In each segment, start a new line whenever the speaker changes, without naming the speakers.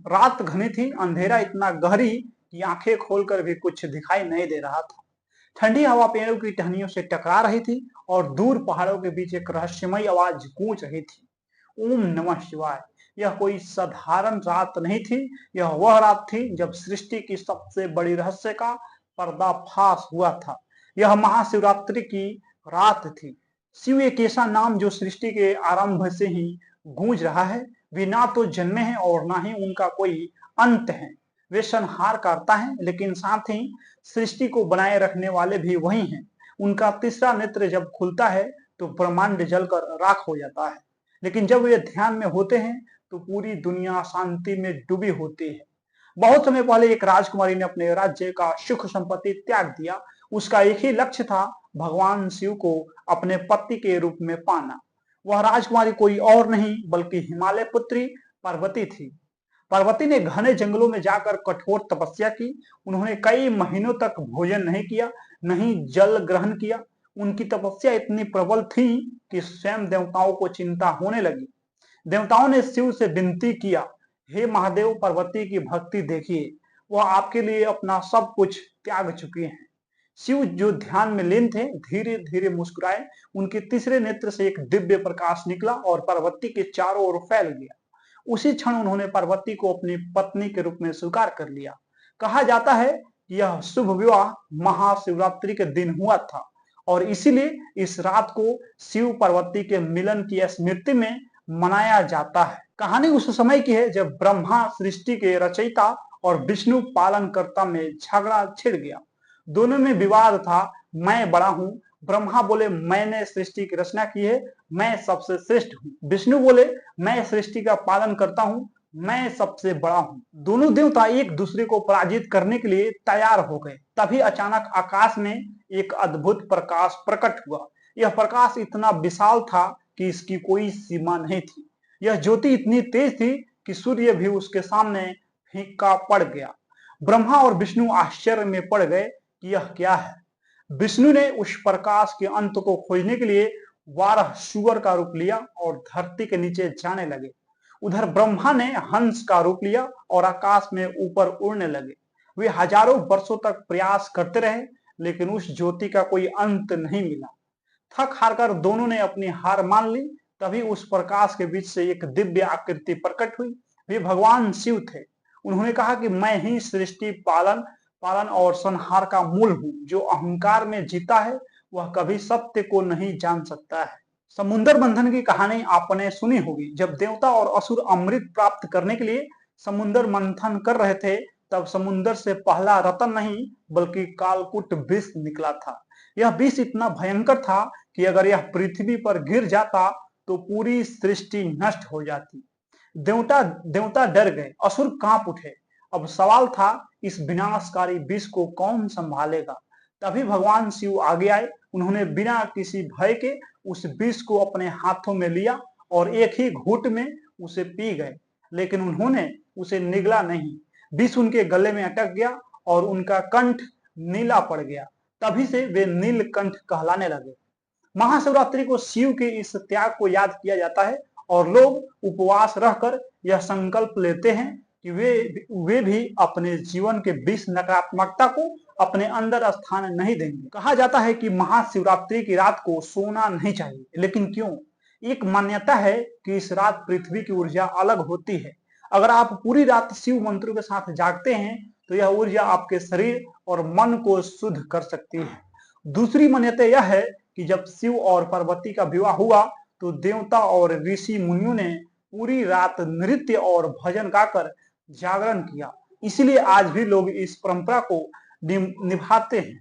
रात घनी थी, अंधेरा इतना गहरी कि आंखें खोलकर भी कुछ दिखाई नहीं दे रहा था। ठंडी हवा पेड़ों की टहनियों से टकरा रही थी और दूर पहाड़ों के बीच एक रहस्यमयी आवाज गूंज रही थी, ओम नमः शिवाय। यह कोई साधारण रात नहीं थी, यह वह रात थी जब सृष्टि की सबसे बड़ी रहस्य का पर्दाफाश हुआ था। यह महाशिवरात्रि की रात थी। शिव एक ऐसा नाम जो सृष्टि के आरंभ से ही गूंज रहा है। वे ना तो जन्मे हैं और ना ही उनका कोई अंत है। वे संहार करता है, लेकिन साथ ही सृष्टि को बनाए रखने वाले भी वही हैं। उनका तीसरा नेत्र जब खुलता है तो ब्रह्मांड जलकर राख हो जाता है, लेकिन जब वे ध्यान में होते हैं तो पूरी दुनिया शांति में डूबी होती है। बहुत समय पहले एक राजकुमारी ने अपने राज्य का सुख संपत्ति त्याग दिया। उसका एक ही लक्ष्य था, भगवान शिव को अपने पति के रूप में पाना। वह राजकुमारी कोई और नहीं बल्कि हिमालय पुत्री पार्वती थी। पार्वती ने घने जंगलों में जाकर कठोर तपस्या की। उन्होंने कई महीनों तक भोजन नहीं किया, नहीं जल ग्रहण किया। उनकी तपस्या इतनी प्रबल थी कि स्वयं देवताओं को चिंता होने लगी। देवताओं ने शिव से विनती किया, हे महादेव, पार्वती की भक्ति देखिए, वह आपके लिए अपना सब कुछ त्याग चुकी हैं। शिव जो ध्यान में लीन थे, धीरे धीरे मुस्कुराए। उनके तीसरे नेत्र से एक दिव्य प्रकाश निकला और पार्वती के चारों ओर फैल गया। उसी क्षण उन्होंने पार्वती को अपनी पत्नी के रूप में स्वीकार कर लिया। कहा जाता है कि यह शुभ विवाह महाशिवरात्रि के दिन हुआ था और इसीलिए इस रात को शिव पार्वती के मिलन की स्मृति में मनाया जाता है। कहानी उस समय की है जब ब्रह्मा सृष्टि के रचयिता और विष्णु पालनकर्ता में झगड़ा छिड़ गया। दोनों में विवाद था, मैं बड़ा हूं। ब्रह्मा बोले, मैंने सृष्टि की रचना की है, मैं सबसे श्रेष्ठ हूं। विष्णु बोले, मैं सृष्टि का पालन करता हूं, मैं सबसे बड़ा हूं। दोनों देवता एक दूसरे को पराजित करने के लिए तैयार हो गए। तभी अचानक आकाश में एक अद्भुत प्रकाश प्रकट हुआ। यह प्रकाश इतना विशाल था कि इसकी कोई सीमा नहीं थी। यह ज्योति इतनी तेज थी कि सूर्य भी उसके सामने फीका पड़ गया। ब्रह्मा और विष्णु आश्चर्य में पड़ गए कि यह क्या है। विष्णु ने उस प्रकाश के अंत को खोजने के लिए 12 सुअर का रूप लिया और धरती के नीचे जाने लगे। उधर ब्रह्मा ने हंस का रूप लिया और आकाश में ऊपर उड़ने लगे। वे हजारों वर्षों तक प्रयास करते रहे, लेकिन उस ज्योति का कोई अंत नहीं मिला। थक हार कर दोनों ने अपनी हार मान ली। तभी उस प्रकाश के बीच से एक दिव्य आकृति प्रकट हुई। वे भगवान शिव थे। उन्होंने कहा कि मैं ही सृष्टि पालन और संहार का मूल हूं। जो अहंकार में जीता है वह कभी सत्य को नहीं जान सकता है। समुद्र मंथन की कहानी आपने सुनी होगी। जब देवता और असुर अमृत प्राप्त करने के लिए समुद्र मंथन कर रहे थे, तब समुद्र से पहला रतन नहीं बल्कि कालकूट विष निकला था। यह विष इतना भयंकर था कि अगर यह पृथ्वी पर गिर जाता तो पूरी सृष्टि नष्ट हो जाती। देवता देवता डर गए, असुर कांप उठे। अब सवाल था, इस विनाशकारी विष को कौन संभालेगा। तभी भगवान शिव आगे आए। उन्होंने बिना किसी भय के उस विष को अपने हाथों में लिया और एक ही घूंट में उसे पी गए, लेकिन उन्होंने उसे निगला नहीं। विष उनके गले में अटक गया और उनका कंठ नीला पड़ गया। तभी से वे नीलकंठ कहलाने लगे। महाशिवरात्रि को शिव के इस त्याग को याद किया जाता है और लोग उपवास रहकर यह संकल्प लेते हैं कि वे भी अपने जीवन के विष नकारात्मकता को अपने अंदर स्थान नहीं देंगे। कहा जाता है कि महाशिवरात्रि की रात को सोना नहीं चाहिए, लेकिन क्यों? एक मान्यता है कि इस रात पृथ्वी की ऊर्जा अलग होती है। अगर आप पूरी रात शिव मंत्रों के साथ जागते हैं तो यह ऊर्जा आपके शरीर और मन को शुद्ध कर सकती है। दूसरी मान्यता यह है कि जब शिव और पार्वती का विवाह हुआ तो देवता और ऋषि मुनियों ने पूरी रात नृत्य और भजन गाकर जागरण किया। इसलिए आज भी लोग इस परंपरा को निभाते हैं।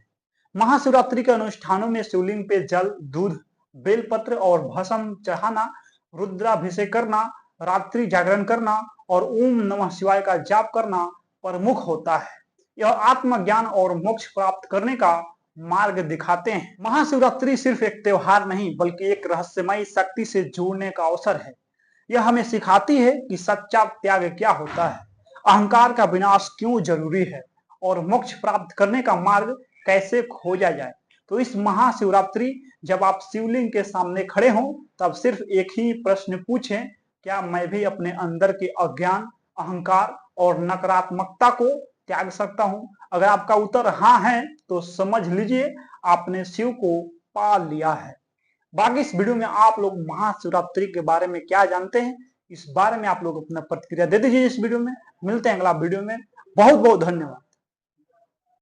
महाशिवरात्रि के अनुष्ठानों में शिवलिंग पे जल, दूध, बेलपत्र और भस्म चढ़ाना, रुद्राभिषेक करना, रात्रि जागरण करना और ओम नमः शिवाय का जाप करना प्रमुख होता है। यह आत्मज्ञान और मोक्ष प्राप्त करने का मार्ग दिखाते हैं। महाशिवरात्रि सिर्फ एक त्योहार नहीं बल्कि एक रहस्यमयी शक्ति से जुड़ने का अवसर है। यह हमें सिखाती है कि सच्चा त्याग क्या होता है, अहंकार का विनाश क्यों जरूरी है और मोक्ष प्राप्त करने का मार्ग कैसे खोजा जाए। तो इस महाशिवरात्रि जब आप शिवलिंग के सामने खड़े हों तब सिर्फ एक ही प्रश्न पूछें, क्या मैं भी अपने अंदर के अज्ञान, अहंकार और नकारात्मकता को त्याग सकता हूं? अगर आपका उत्तर हाँ है तो समझ लीजिए आपने शिव को पा लिया है। बाकी इस वीडियो में आप लोग महाशिवरात्रि के बारे में क्या जानते हैं, इस बारे में आप लोग अपना प्रतिक्रिया दे दीजिए इस वीडियो में। मिलते हैं अगला वीडियो में। बहुत बहुत धन्यवाद।